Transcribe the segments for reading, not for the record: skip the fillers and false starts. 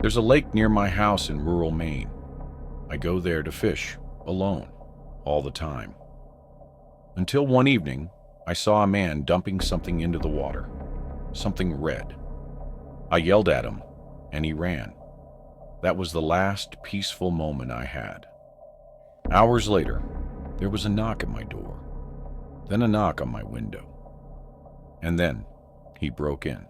There's a lake near my house in rural Maine. I go there to fish, alone, all the time. Until one evening, I saw a man dumping something into the water, something red. I yelled at him, and he ran. That was the last peaceful moment I had. Hours later, there was a knock at my door, then a knock on my window, and then he broke in.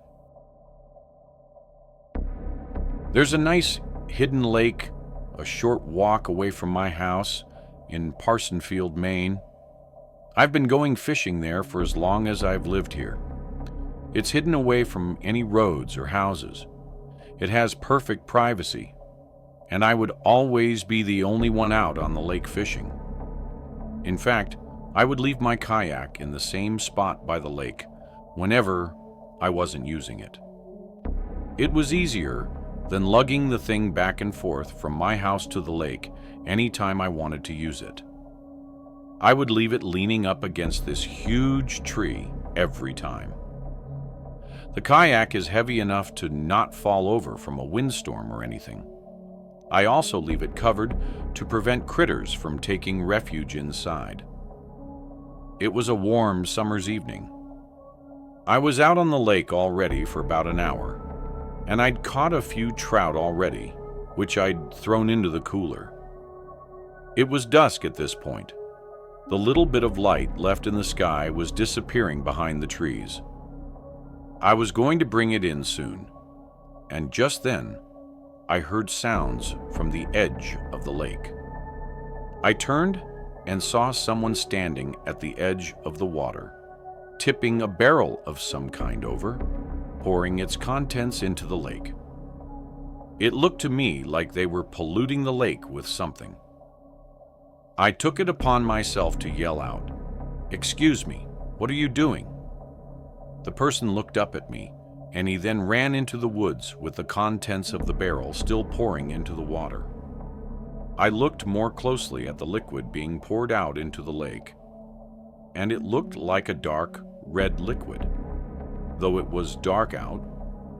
There's a nice hidden lake a short walk away from my house in Parsonsfield, Maine. I've been going fishing there for as long as I've lived here. It's hidden away from any roads or houses. It has perfect privacy, and I would always be the only one out on the lake fishing. In fact, I would leave my kayak in the same spot by the lake whenever I wasn't using it. It was easier than lugging the thing back and forth from my house to the lake anytime I wanted to use it. I would leave it leaning up against this huge tree every time. The kayak is heavy enough to not fall over from a windstorm or anything. I also leave it covered to prevent critters from taking refuge inside. It was a warm summer's evening. I was out on the lake already for about an hour, and I'd caught a few trout already, which I'd thrown into the cooler. It was dusk at this point. The little bit of light left in the sky was disappearing behind the trees. I was going to bring it in soon, and just then, I heard sounds from the edge of the lake. I turned and saw someone standing at the edge of the water, tipping a barrel of some kind over, pouring its contents into the lake. It looked to me like they were polluting the lake with something. I took it upon myself to yell out, "Excuse me, what are you doing?" The person looked up at me, and he then ran into the woods with the contents of the barrel still pouring into the water. I looked more closely at the liquid being poured out into the lake, and it looked like a dark red liquid, though it was dark out,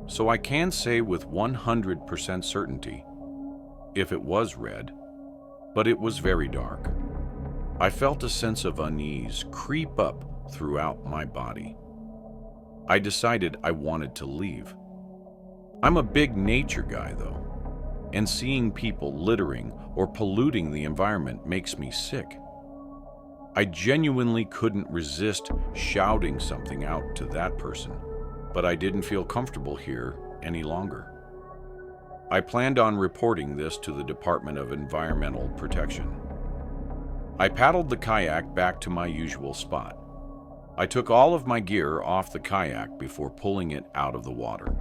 so I can't say with 100% certainty if it was red, but it was very dark. I felt a sense of unease creep up throughout my body. I decided I wanted to leave. I'm a big nature guy, though, and seeing people littering or polluting the environment makes me sick. I genuinely couldn't resist shouting something out to that person, but I didn't feel comfortable here any longer. I planned on reporting this to the Department of Environmental Protection. I paddled the kayak back to my usual spot. I took all of my gear off the kayak before pulling it out of the water.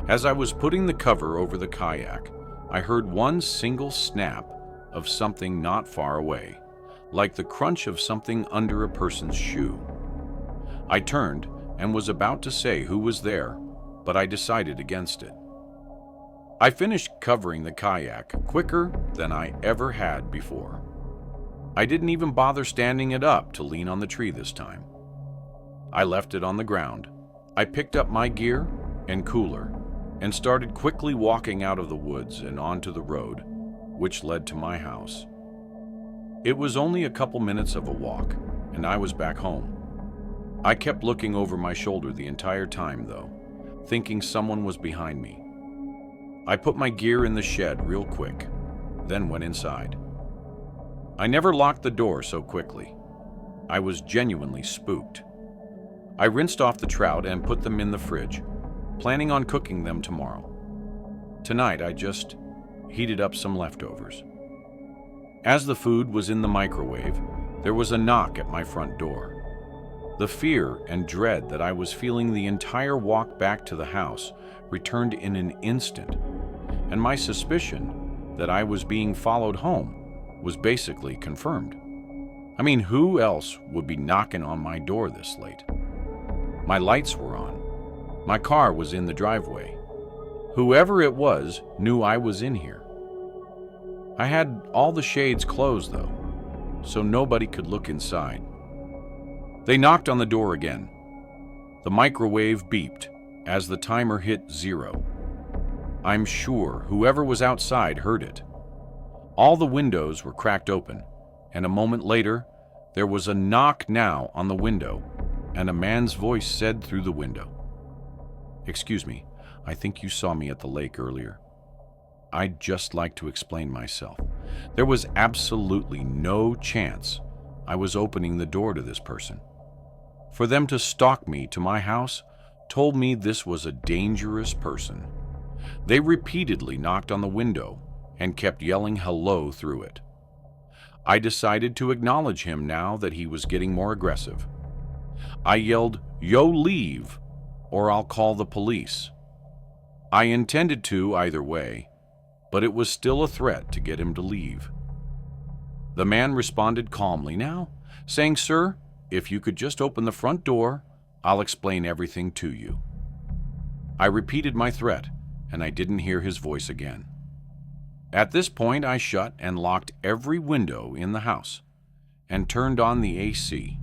As I was putting the cover over the kayak, I heard one single snap of something not far away, like the crunch of something under a person's shoe. I turned and was about to say who was there, but I decided against it. I finished covering the kayak quicker than I ever had before. I didn't even bother standing it up to lean on the tree this time. I left it on the ground. I picked up my gear and cooler and started quickly walking out of the woods and onto the road, which led to my house. It was only a couple minutes of a walk, and I was back home. I kept looking over my shoulder the entire time, though, thinking someone was behind me. I put my gear in the shed real quick, then went inside. I never locked the door so quickly. I was genuinely spooked. I rinsed off the trout and put them in the fridge, planning on cooking them tomorrow. Tonight, I just heated up some leftovers. As the food was in the microwave, there was a knock at my front door. The fear and dread that I was feeling the entire walk back to the house returned in an instant, and my suspicion that I was being followed home was basically confirmed. I mean, who else would be knocking on my door this late? My lights were on. My car was in the driveway. Whoever it was knew I was in here. I had all the shades closed, though, so nobody could look inside. They knocked on the door again. The microwave beeped as the timer hit 0. I'm sure whoever was outside heard it. All the windows were cracked open, and a moment later, there was a knock now on the window, and a man's voice said through the window, "Excuse me, I think you saw me at the lake earlier. I'd just like to explain myself. There was absolutely no chance I was opening the door to this person. For them to stalk me to my house told me this was a dangerous person. They repeatedly knocked on the window and kept yelling hello through it. I decided to acknowledge him now that he was getting more aggressive. I yelled, 'Yo, leave, or I'll call the police.' I intended to either way, but it was still a threat to get him to leave. The man responded calmly now, saying, 'Sir, if you could just open the front door, I'll explain everything to you.' I repeated my threat, and I didn't hear his voice again. At this point, I shut and locked every window in the house and turned on the AC.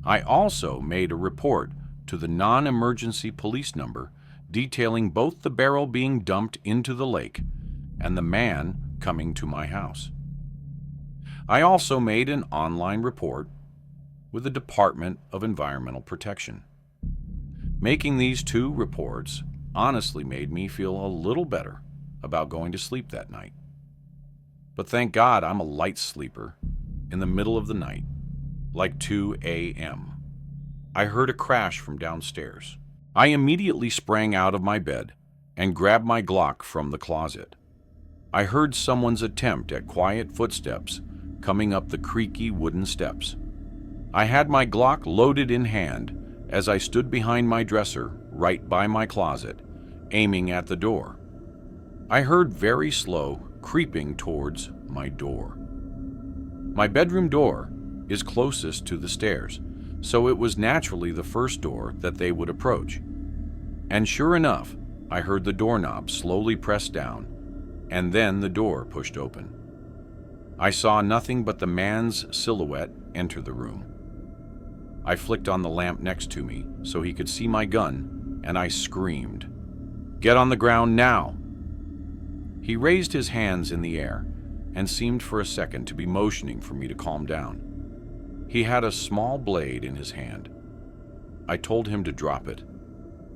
I also made a report to the non-emergency police number detailing both the barrel being dumped into the lake and the man coming to my house. I also made an online report with the Department of Environmental Protection. Making these two reports honestly made me feel a little better about going to sleep that night. But thank God I'm a light sleeper. In the middle of the night, like 2 a.m., I heard a crash from downstairs. I immediately sprang out of my bed and grabbed my Glock from the closet. I heard someone's attempt at quiet footsteps coming up the creaky wooden steps. I had my Glock loaded in hand as I stood behind my dresser right by my closet, aiming at the door. I heard very slow creeping towards my door. My bedroom door is closest to the stairs, so it was naturally the first door that they would approach. And sure enough, I heard the doorknob slowly press down, and then the door pushed open. I saw nothing but the man's silhouette enter the room. I flicked on the lamp next to me so he could see my gun, and I screamed, "Get on the ground now!" He raised his hands in the air and seemed for a second to be motioning for me to calm down. He had a small blade in his hand. I told him to drop it,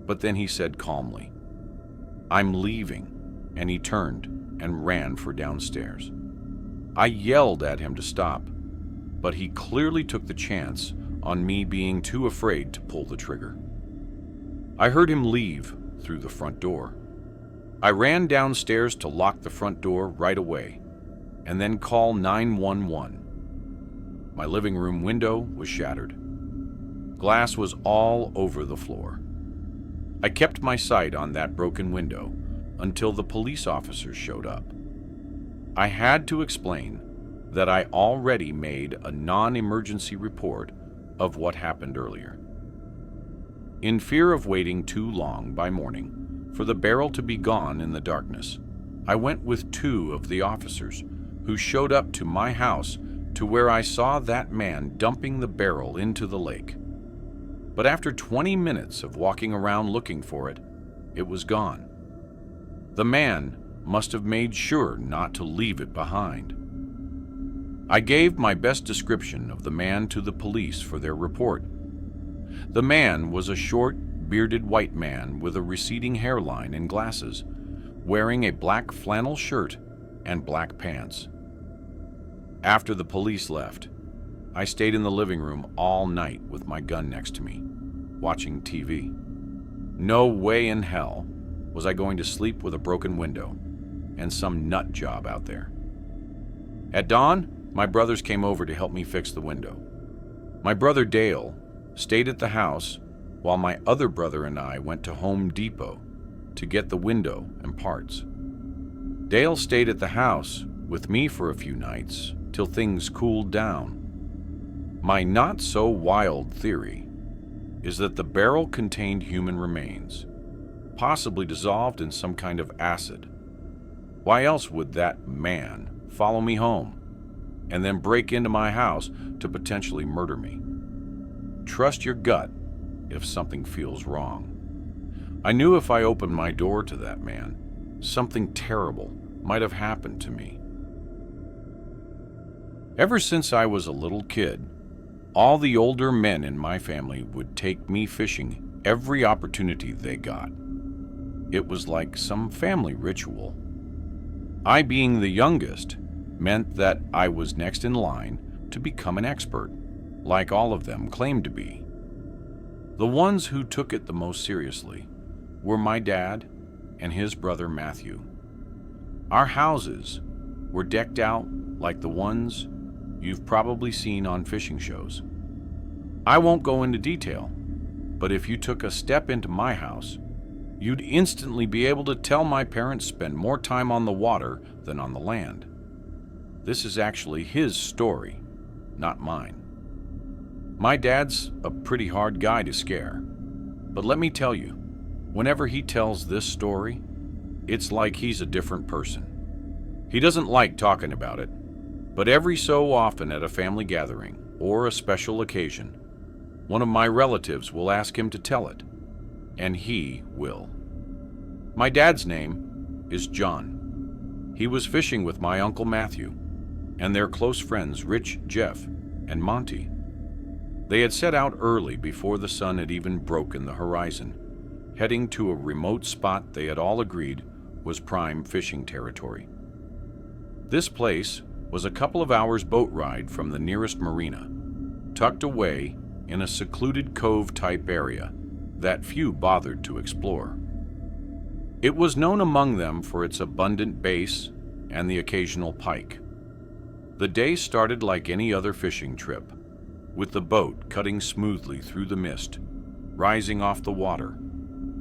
but then he said calmly, "I'm leaving," and he turned and ran for downstairs. I yelled at him to stop, but he clearly took the chance on me being too afraid to pull the trigger. I heard him leave through the front door. I ran downstairs to lock the front door right away, and then call 911. My living room window was shattered. Glass was all over the floor. I kept my sight on that broken window until the police officers showed up. I had to explain that I already made a non-emergency report of what happened earlier. In fear of waiting too long by morning for the barrel to be gone in the darkness, I went with 2 of the officers who showed up to my house to where I saw that man dumping the barrel into the lake. But after 20 minutes of walking around looking for it, it was gone. The man must have made sure not to leave it behind. I gave my best description of the man to the police for their report. The man was a short, bearded white man with a receding hairline and glasses, wearing a black flannel shirt and black pants. After the police left, I stayed in the living room all night with my gun next to me, watching TV. No way in hell was I going to sleep with a broken window and some nut job out there. At dawn, my brothers came over to help me fix the window. My brother Dale stayed at the house while my other brother and I went to Home Depot to get the window and parts. Dale stayed at the house with me for a few nights till things cooled down. My not-so-wild theory is that the barrel contained human remains, possibly dissolved in some kind of acid. Why else would that man follow me home and then break into my house to potentially murder me? Trust your gut if something feels wrong. I knew if I opened my door to that man, something terrible might have happened to me. Ever since I was a little kid, all the older men in my family would take me fishing every opportunity they got. It was like some family ritual. I, being the youngest, meant that I was next in line to become an expert, like all of them claimed to be. The ones who took it the most seriously were my dad and his brother Matthew. Our houses were decked out like the ones you've probably seen on fishing shows. I won't go into detail, but if you took a step into my house, you'd instantly be able to tell my parents spend more time on the water than on the land. This is actually his story, not mine. My dad's a pretty hard guy to scare, but let me tell you, whenever he tells this story, it's like he's a different person. He doesn't like talking about it, but every so often at a family gathering or a special occasion, one of my relatives will ask him to tell it, and he will. My dad's name is John. He was fishing with my Uncle Matthew and their close friends Rich, Jeff, and Monty. They had set out early before the sun had even broken the horizon, heading to a remote spot they had all agreed was prime fishing territory. This place was a couple of hours boat ride from the nearest marina, tucked away in a secluded cove-type area that few bothered to explore. It was known among them for its abundant bass and the occasional pike. The day started like any other fishing trip, with the boat cutting smoothly through the mist, rising off the water,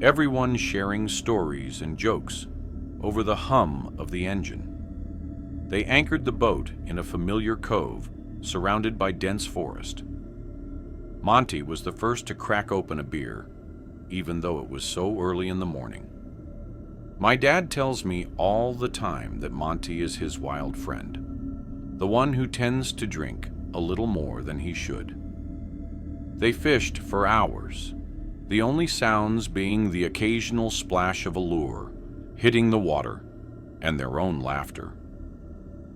everyone sharing stories and jokes over the hum of the engine. They anchored the boat in a familiar cove surrounded by dense forest. Monty was the first to crack open a beer, even though it was so early in the morning. My dad tells me all the time that Monty is his wild friend, the one who tends to drink a little more than he should. They fished for hours, the only sounds being the occasional splash of a lure hitting the water and their own laughter.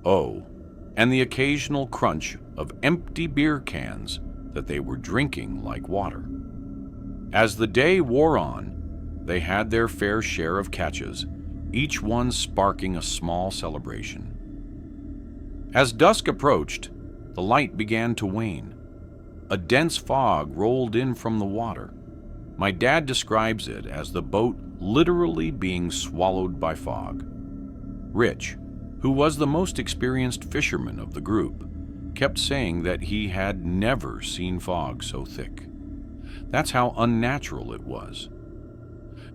Oh, and the occasional crunch of empty beer cans that they were drinking like water. As the day wore on, they had their fair share of catches, each one sparking a small celebration. As dusk approached, the light began to wane. A dense fog rolled in from the water. My dad describes it as the boat literally being swallowed by fog. Rich, who was the most experienced fisherman of the group, kept saying that he had never seen fog so thick. That's how unnatural it was.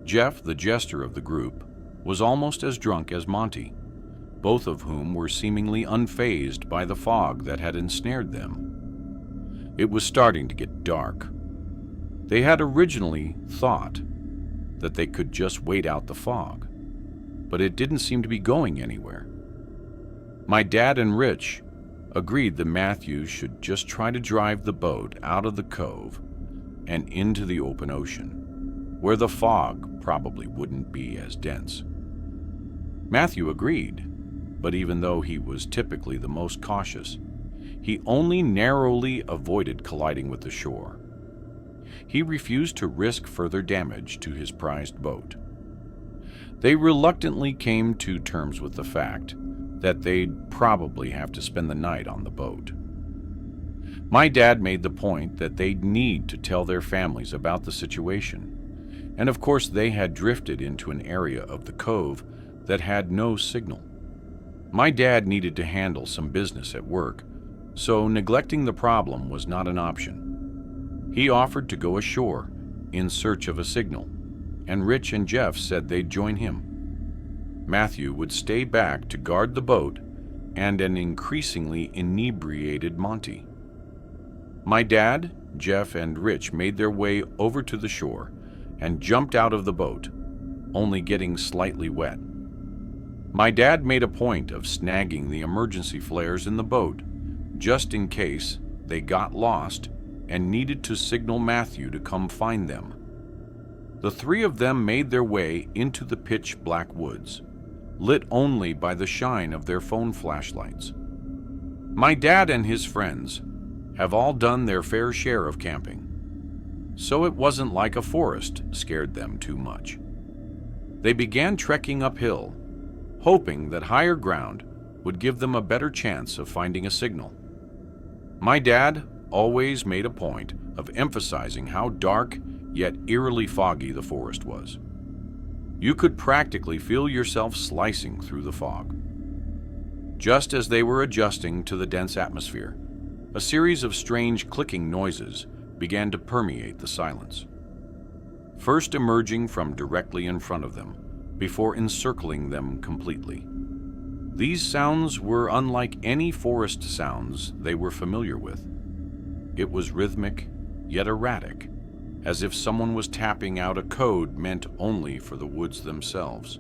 Jeff, the jester of the group, was almost as drunk as Monty, both of whom were seemingly unfazed by the fog that had ensnared them. It was starting to get dark. They had originally thought that they could just wait out the fog, but it didn't seem to be going anywhere. My dad and Rich agreed that Matthew should just try to drive the boat out of the cove and into the open ocean, where the fog probably wouldn't be as dense. Matthew agreed, but even though he was typically the most cautious, he only narrowly avoided colliding with the shore. He refused to risk further damage to his prized boat. They reluctantly came to terms with the fact that they'd probably have to spend the night on the boat. My dad made the point that they'd need to tell their families about the situation, and of course they had drifted into an area of the cove that had no signal. My dad needed to handle some business at work, so neglecting the problem was not an option. He offered to go ashore in search of a signal, and Rich and Jeff said they'd join him. Matthew would stay back to guard the boat and an increasingly inebriated Monty. My dad, Jeff, and Rich made their way over to the shore and jumped out of the boat, only getting slightly wet. My dad made a point of snagging the emergency flares in the boat, just in case they got lost and needed to signal Matthew to come find them. The three of them made their way into the pitch-black woods, lit only by the shine of their phone flashlights. My dad and his friends have all done their fair share of camping, so it wasn't like a forest scared them too much. They began trekking uphill, hoping that higher ground would give them a better chance of finding a signal. My dad always made a point of emphasizing how dark yet eerily foggy the forest was. You could practically feel yourself slicing through the fog. Just as they were adjusting to the dense atmosphere, a series of strange clicking noises began to permeate the silence, first emerging from directly in front of them, before encircling them completely. These sounds were unlike any forest sounds they were familiar with. It was rhythmic, yet erratic, as if someone was tapping out a code meant only for the woods themselves.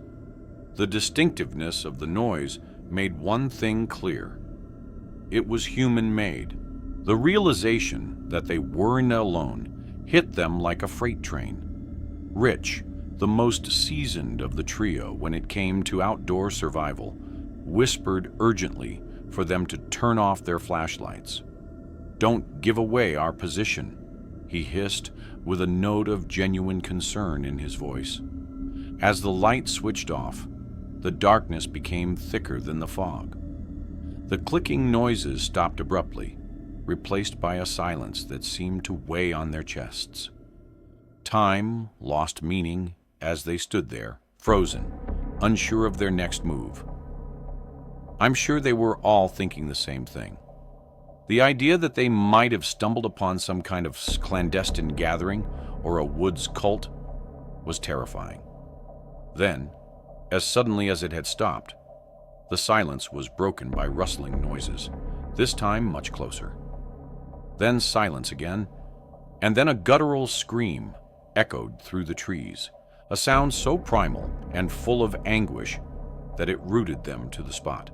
The distinctiveness of the noise made one thing clear. It was human-made. The realization that they weren't alone hit them like a freight train. Rich, the most seasoned of the trio when it came to outdoor survival, whispered urgently for them to turn off their flashlights. "Don't give away our position," he hissed with a note of genuine concern in his voice. As the light switched off, the darkness became thicker than the fog. The clicking noises stopped abruptly, replaced by a silence that seemed to weigh on their chests. Time lost meaning as they stood there, frozen, unsure of their next move. I'm sure they were all thinking the same thing. The idea that they might have stumbled upon some kind of clandestine gathering or a woods cult was terrifying. Then, as suddenly as it had stopped, the silence was broken by rustling noises, this time much closer. Then silence again, and then a guttural scream echoed through the trees, a sound so primal and full of anguish that it rooted them to the spot.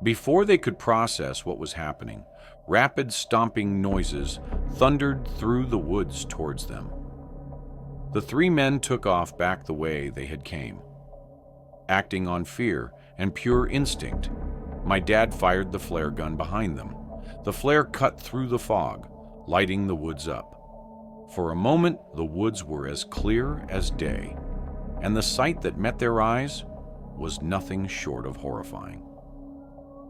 Before they could process what was happening, rapid stomping noises thundered through the woods towards them. The three men took off back the way they had came. Acting on fear and pure instinct, my dad fired the flare gun behind them. The flare cut through the fog, lighting the woods up. For a moment, the woods were as clear as day, and the sight that met their eyes was nothing short of horrifying.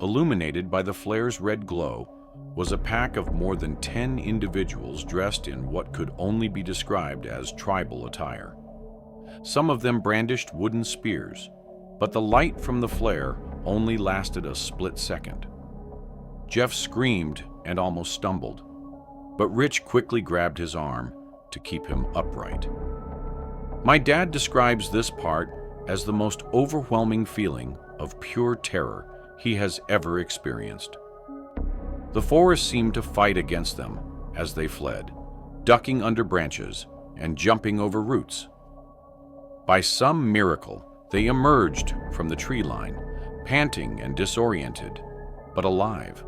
Illuminated by the flare's red glow was a pack of more than 10 individuals dressed in what could only be described as tribal attire. Some of them brandished wooden spears, but the light from the flare only lasted a split second. Jeff screamed and almost stumbled, but Rich quickly grabbed his arm to keep him upright. My dad describes this part as the most overwhelming feeling of pure terror he has ever experienced. The forest seemed to fight against them as they fled, ducking under branches and jumping over roots. By some miracle, they emerged from the tree line, panting and disoriented, but alive.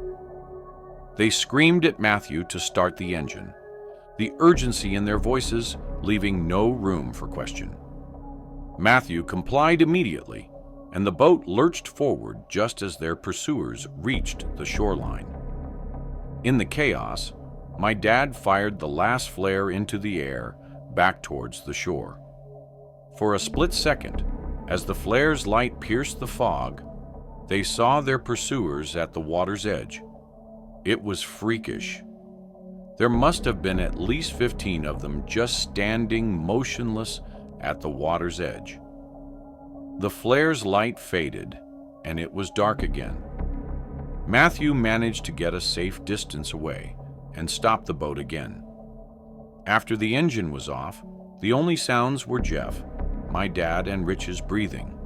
They screamed at Matthew to start the engine, the urgency in their voices leaving no room for question. Matthew complied immediately, and the boat lurched forward just as their pursuers reached the shoreline. In the chaos, my dad fired the last flare into the air back towards the shore. For a split second, as the flare's light pierced the fog, they saw their pursuers at the water's edge. It was freakish. There must have been at least 15 of them just standing motionless at the water's edge. The flare's light faded, and it was dark again. Matthew managed to get a safe distance away and stop the boat again. After the engine was off, the only sounds were Jeff, my dad, and Rich's breathing.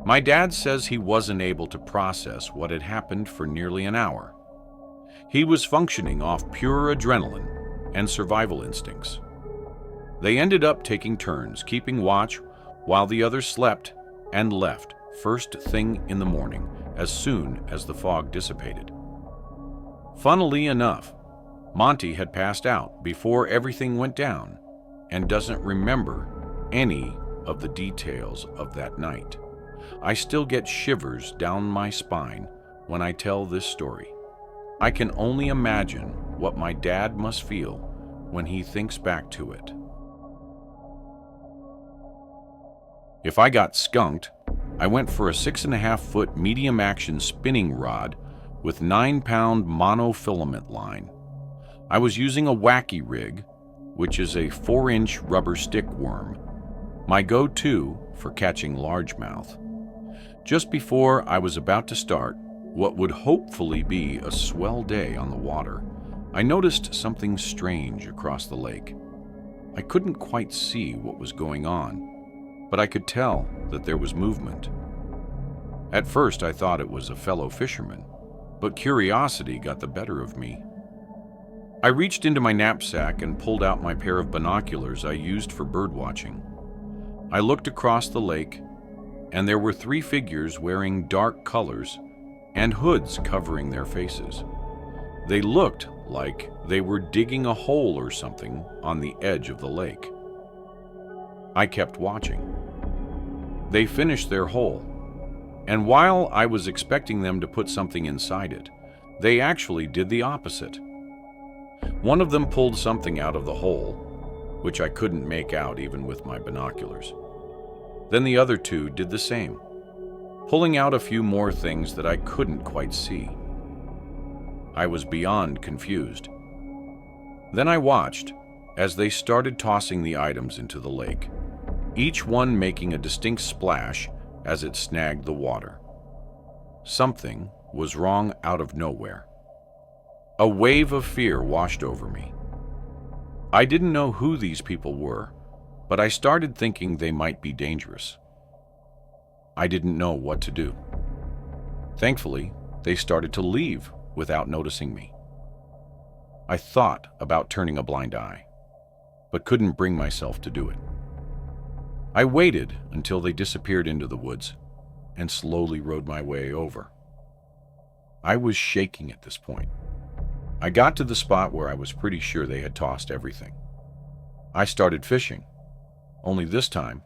My dad says he wasn't able to process what had happened for nearly an hour. He was functioning off pure adrenaline and survival instincts. They ended up taking turns, keeping watch while the others slept and left first thing in the morning as soon as the fog dissipated. Funnily enough, Monty had passed out before everything went down and doesn't remember any of the details of that night. I still get shivers down my spine when I tell this story. I can only imagine what my dad must feel when he thinks back to it. If I got skunked, I went for a 6.5-foot medium-action spinning rod with 9-pound monofilament line. I was using a wacky rig, which is a 4-inch rubber stick worm, my go-to for catching largemouth. Just before I was about to start what would hopefully be a swell day on the water, I noticed something strange across the lake. I couldn't quite see what was going on, but I could tell that there was movement. At first I thought it was a fellow fisherman, but curiosity got the better of me. I reached into my knapsack and pulled out my pair of binoculars I used for birdwatching. I looked across the lake, and there were 3 figures wearing dark colors and hoods covering their faces. They looked like they were digging a hole or something on the edge of the lake. I kept watching. They finished their hole, and while I was expecting them to put something inside it, they actually did the opposite. One of them pulled something out of the hole, which I couldn't make out even with my binoculars. Then the other 2 did the same, pulling out a few more things that I couldn't quite see. I was beyond confused. Then I watched as they started tossing the items into the lake, each one making a distinct splash as it snagged the water. Something was wrong out of nowhere. A wave of fear washed over me. I didn't know who these people were, but I started thinking they might be dangerous. I didn't know what to do. Thankfully, they started to leave without noticing me. I thought about turning a blind eye, but couldn't bring myself to do it. I waited until they disappeared into the woods and slowly rode my way over. I was shaking at this point. I got to the spot where I was pretty sure they had tossed everything. I started fishing, only this time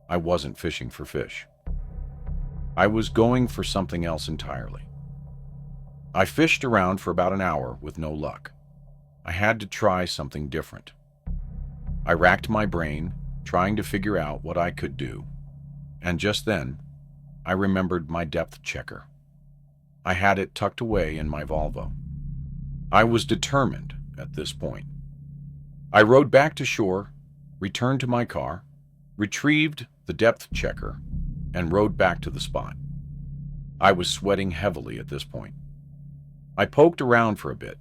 I wasn't fishing for fish. I was going for something else entirely. I fished around for about an hour with no luck. I had to try something different. I racked my brain, trying to figure out what I could do, and just then, I remembered my depth checker. I had it tucked away in my Volvo. I was determined at this point. I rode back to shore, returned to my car, retrieved the depth checker, and rode back to the spot. I was sweating heavily at this point. I poked around for a bit,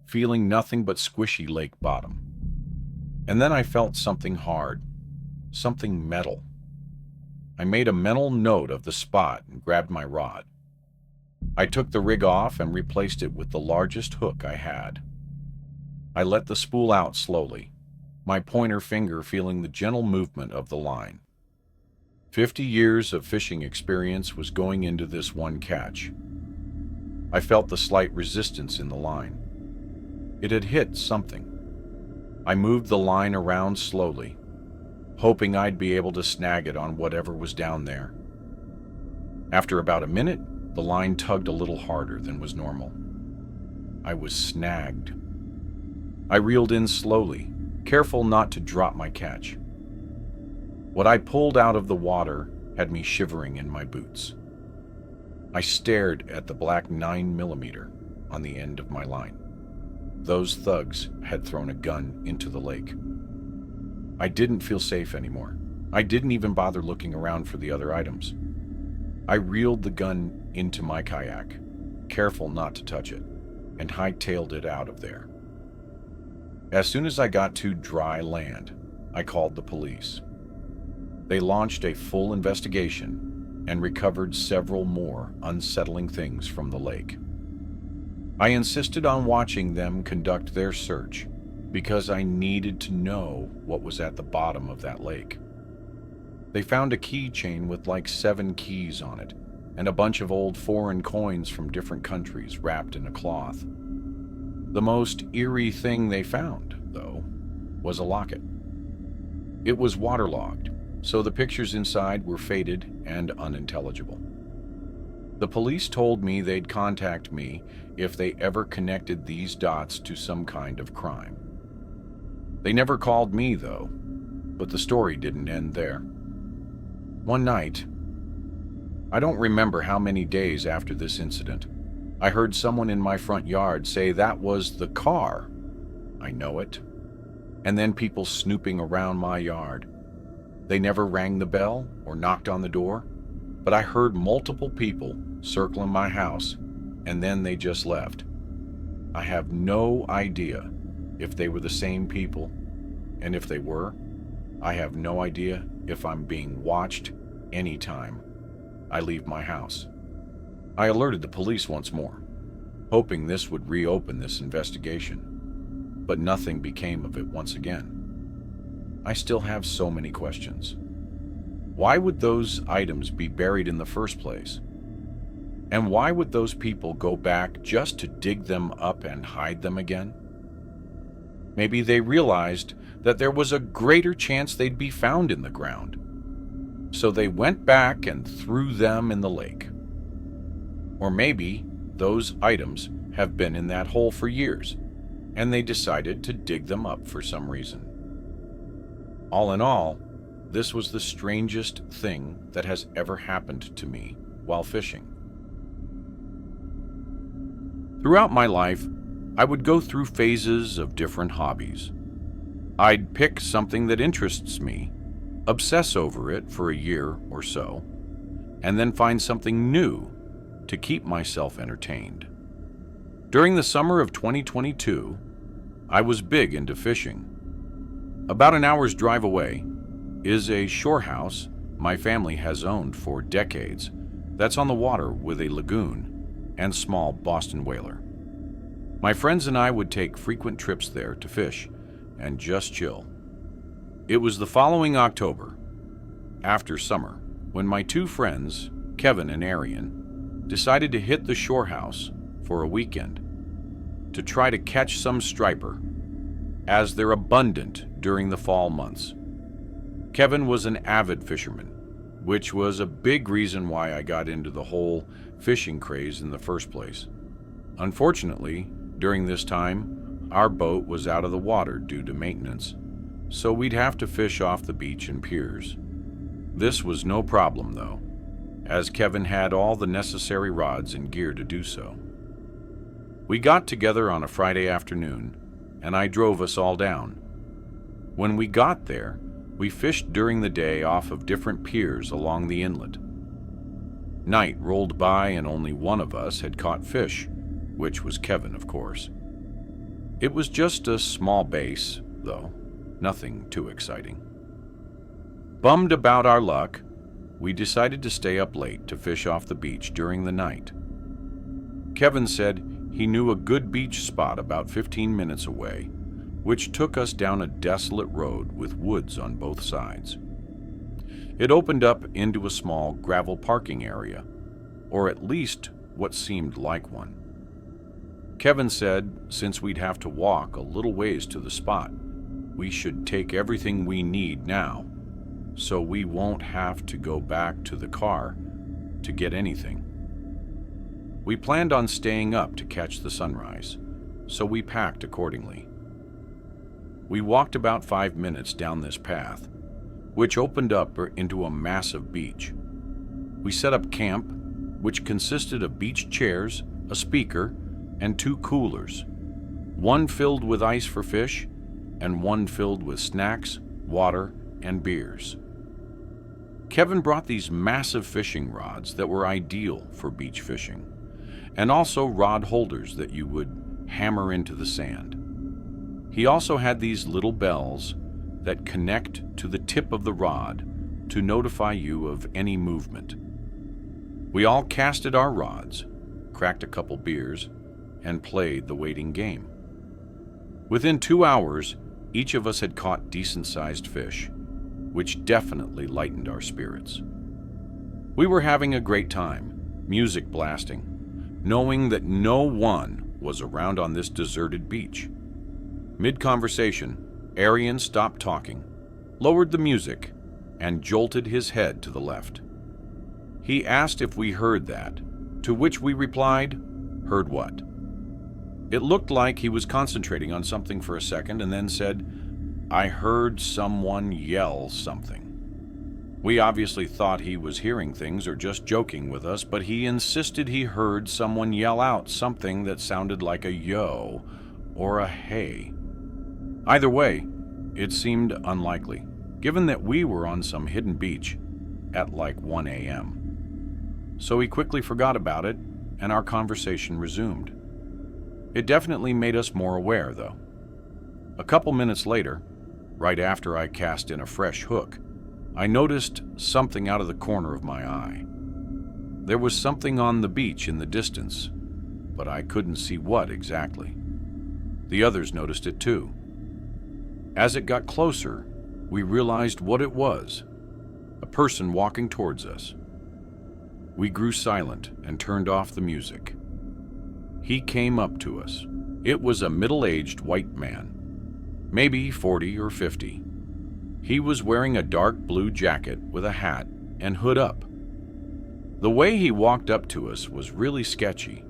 feeling nothing but squishy lake bottom. And then I felt something hard, something metal. I made a mental note of the spot and grabbed my rod. I took the rig off and replaced it with the largest hook I had. I let the spool out slowly, my pointer finger feeling the gentle movement of the line. 50 years of fishing experience was going into this one catch. I felt the slight resistance in the line. It had hit something. I moved the line around slowly, hoping I'd be able to snag it on whatever was down there. After about a minute, the line tugged a little harder than was normal. I was snagged. I reeled in slowly, careful not to drop my catch. What I pulled out of the water had me shivering in my boots. I stared at the black 9mm on the end of my line. Those thugs had thrown a gun into the lake. I didn't feel safe anymore. I didn't even bother looking around for the other items. I reeled the gun into my kayak, careful not to touch it, and hightailed it out of there. As soon as I got to dry land, I called the police. They launched a full investigation and recovered several more unsettling things from the lake. I insisted on watching them conduct their search because I needed to know what was at the bottom of that lake. They found a keychain with like 7 keys on it and a bunch of old foreign coins from different countries wrapped in a cloth. The most eerie thing they found, though, was a locket. It was waterlogged, so the pictures inside were faded and unintelligible. The police told me they'd contact me if they ever connected these dots to some kind of crime. They never called me, though, but the story didn't end there. One night, I don't remember how many days after this incident, I heard someone in my front yard say that was the car. I know it. And then people snooping around my yard. They never rang the bell or knocked on the door, but I heard multiple people circling my house, and then they just left. I have no idea if they were the same people, and if they were, I have no idea if I'm being watched anytime I leave my house. I alerted the police once more, hoping this would reopen this investigation, but nothing became of it once again. I still have so many questions. Why would those items be buried in the first place? And why would those people go back just to dig them up and hide them again? Maybe they realized that there was a greater chance they'd be found in the ground, so they went back and threw them in the lake. Or maybe those items have been in that hole for years, and they decided to dig them up for some reason. All in all, this was the strangest thing that has ever happened to me while fishing. Throughout my life, I would go through phases of different hobbies. I'd pick something that interests me, obsess over it for a year or so, and then find something new to keep myself entertained. During the summer of 2022, I was big into fishing. About an hour's drive away is a shore house my family has owned for decades that's on the water with a lagoon and small Boston whaler. My friends and I would take frequent trips there to fish and just chill. It was the following October, after summer, when my two friends, Kevin and Arian, decided to hit the shore house for a weekend to try to catch some striper, as they're abundant during the fall months. Kevin was an avid fisherman, which was a big reason why I got into the whole fishing craze in the first place. Unfortunately, during this time, our boat was out of the water due to maintenance, so we'd have to fish off the beach and piers. This was no problem, though, as Kevin had all the necessary rods and gear to do so. We got together on a Friday afternoon, and I drove us all down. When we got there, we fished during the day off of different piers along the inlet. Night rolled by and only one of us had caught fish, which was Kevin, of course. It was just a small base, though, nothing too exciting. Bummed about our luck, we decided to stay up late to fish off the beach during the night. Kevin said he knew a good beach spot about 15 minutes away, which took us down a desolate road with woods on both sides. It opened up into a small gravel parking area, or at least what seemed like one. Kevin said since we'd have to walk a little ways to the spot, we should take everything we need now, so we won't have to go back to the car to get anything. We planned on staying up to catch the sunrise, so we packed accordingly. We walked about 5 minutes down this path, which opened up into a massive beach. We set up camp, which consisted of beach chairs, a speaker, and 2 coolers, one filled with ice for fish, and one filled with snacks, water, and beers. Kevin brought these massive fishing rods that were ideal for beach fishing, and also rod holders that you would hammer into the sand. He also had these little bells that connect to the tip of the rod to notify you of any movement. We all casted our rods, cracked a couple beers, and played the waiting game. Within 2 hours, each of us had caught decent-sized fish, which definitely lightened our spirits. We were having a great time, music blasting, knowing that no one was around on this deserted beach. Mid-conversation, Arian stopped talking, lowered the music, and jolted his head to the left. He asked if we heard that, to which we replied, "Heard what?" It looked like he was concentrating on something for a second and then said, "I heard someone yell something." We obviously thought he was hearing things or just joking with us, but he insisted he heard someone yell out something that sounded like a yo or a hey. Either way, it seemed unlikely, given that we were on some hidden beach at like 1 a.m. So he quickly forgot about it, and our conversation resumed. It definitely made us more aware, though. A couple minutes later, right after I cast in a fresh hook, I noticed something out of the corner of my eye. There was something on the beach in the distance, but I couldn't see what exactly. The others noticed it too. As it got closer, we realized what it was: a person walking towards us. We grew silent and turned off the music. He came up to us. It was a middle-aged white man, maybe 40 or 50. He was wearing a dark blue jacket with a hat and hood up. The way he walked up to us was really sketchy,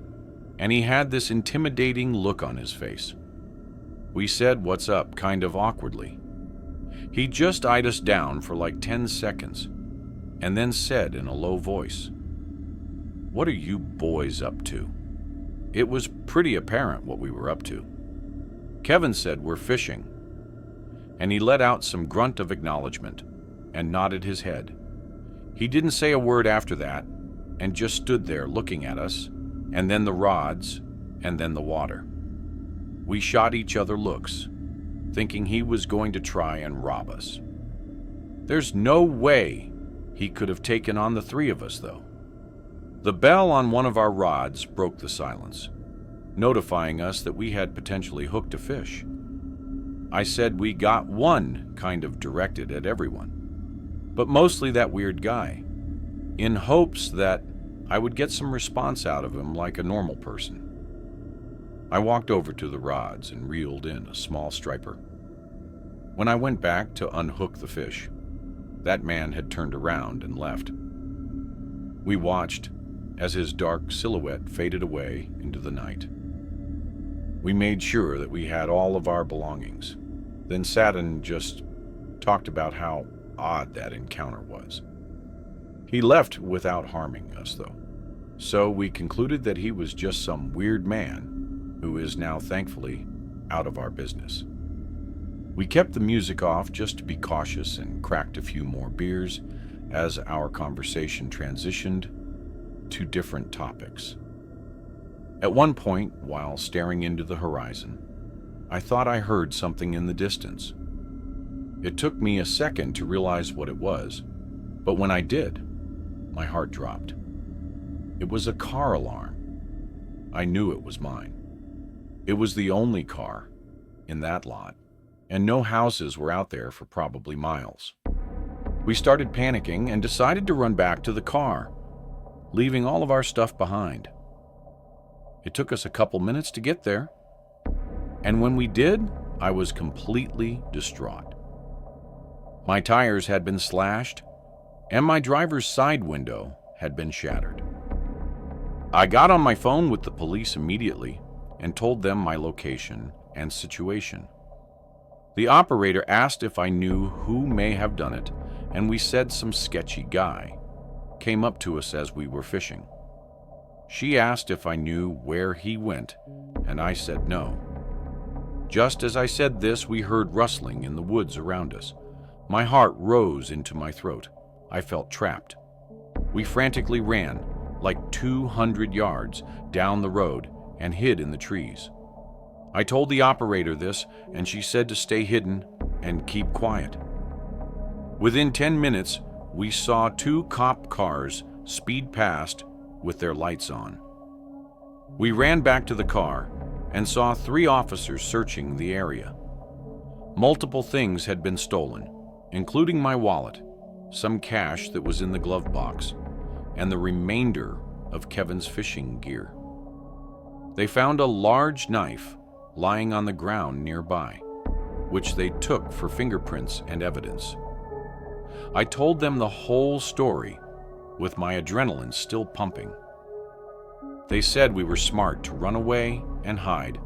and he had this intimidating look on his face. We said, "What's up?" kind of awkwardly. He just eyed us down for like 10 seconds, and then said in a low voice, "What are you boys up to?" It was pretty apparent what we were up to. Kevin said, "We're fishing," and he let out some grunt of acknowledgement and nodded his head. He didn't say a word after that and just stood there looking at us, and then the rods, and then the water. We shot each other looks, thinking he was going to try and rob us. There's no way he could have taken on the three of us, though. The bell on one of our rods broke the silence, notifying us that we had potentially hooked a fish. I said we got one kind of directed at everyone, but mostly that weird guy, in hopes that I would get some response out of him like a normal person. I walked over to the rods and reeled in a small striper. When I went back to unhook the fish, that man had turned around and left. We watched as his dark silhouette faded away into the night. We made sure that we had all of our belongings, then sat and just talked about how odd that encounter was. He left without harming us, though, so we concluded that he was just some weird man who is now thankfully out of our business. We kept the music off just to be cautious and cracked a few more beers as our conversation transitioned to different topics. At one point, while staring into the horizon, I thought I heard something in the distance. It took me a second to realize what it was, but when I did, my heart dropped. It was a car alarm. I knew it was mine. It was the only car in that lot, and no houses were out there for probably miles. We started panicking and decided to run back to the car, leaving all of our stuff behind. It took us a couple minutes to get there, and when we did, I was completely distraught. My tires had been slashed, and my driver's side window had been shattered. I got on my phone with the police immediately and told them my location and situation. The operator asked if I knew who may have done it, and we said some sketchy guy came up to us as we were fishing. She asked if I knew where he went, and I said no. Just as I said this, we heard rustling in the woods around us. My heart rose into my throat. I felt trapped. We frantically ran, like 200 yards down the road, and hid in the trees. I told the operator this, and she said to stay hidden and keep quiet. Within 10 minutes, we saw 2 cop cars speed past with their lights on. We ran back to the car and saw 3 officers searching the area. Multiple things had been stolen, including my wallet, some cash that was in the glove box, and the remainder of Kevin's fishing gear. They found a large knife lying on the ground nearby, which they took for fingerprints and evidence. I told them the whole story, with my adrenaline still pumping. They said we were smart to run away and hide,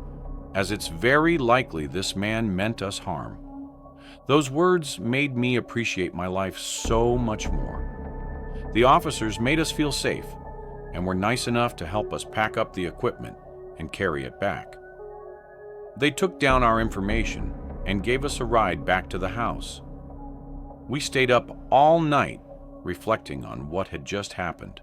as it's very likely this man meant us harm. Those words made me appreciate my life so much more. The officers made us feel safe and were nice enough to help us pack up the equipment and carry it back. They took down our information and gave us a ride back to the house. We stayed up all night reflecting on what had just happened.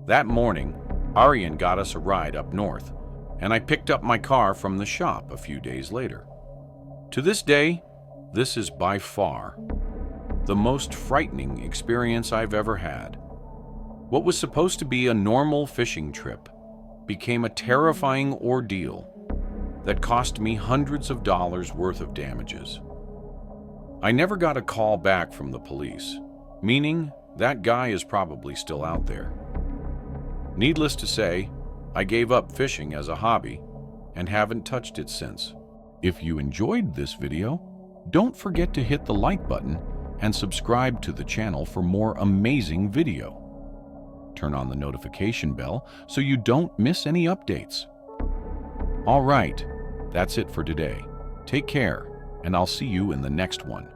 That morning, Aryan got us a ride up north, and I picked up my car from the shop a few days later. To this day, this is by far the most frightening experience I've ever had. What was supposed to be a normal fishing trip became a terrifying ordeal that cost me hundreds of dollars worth of damages. I never got a call back from the police, meaning that guy is probably still out there. Needless to say, I gave up fishing as a hobby and haven't touched it since. If you enjoyed this video, don't forget to hit the like button and subscribe to the channel for more amazing video. Turn on the notification bell so you don't miss any updates. All right, that's it for today. Take care, and I'll see you in the next one.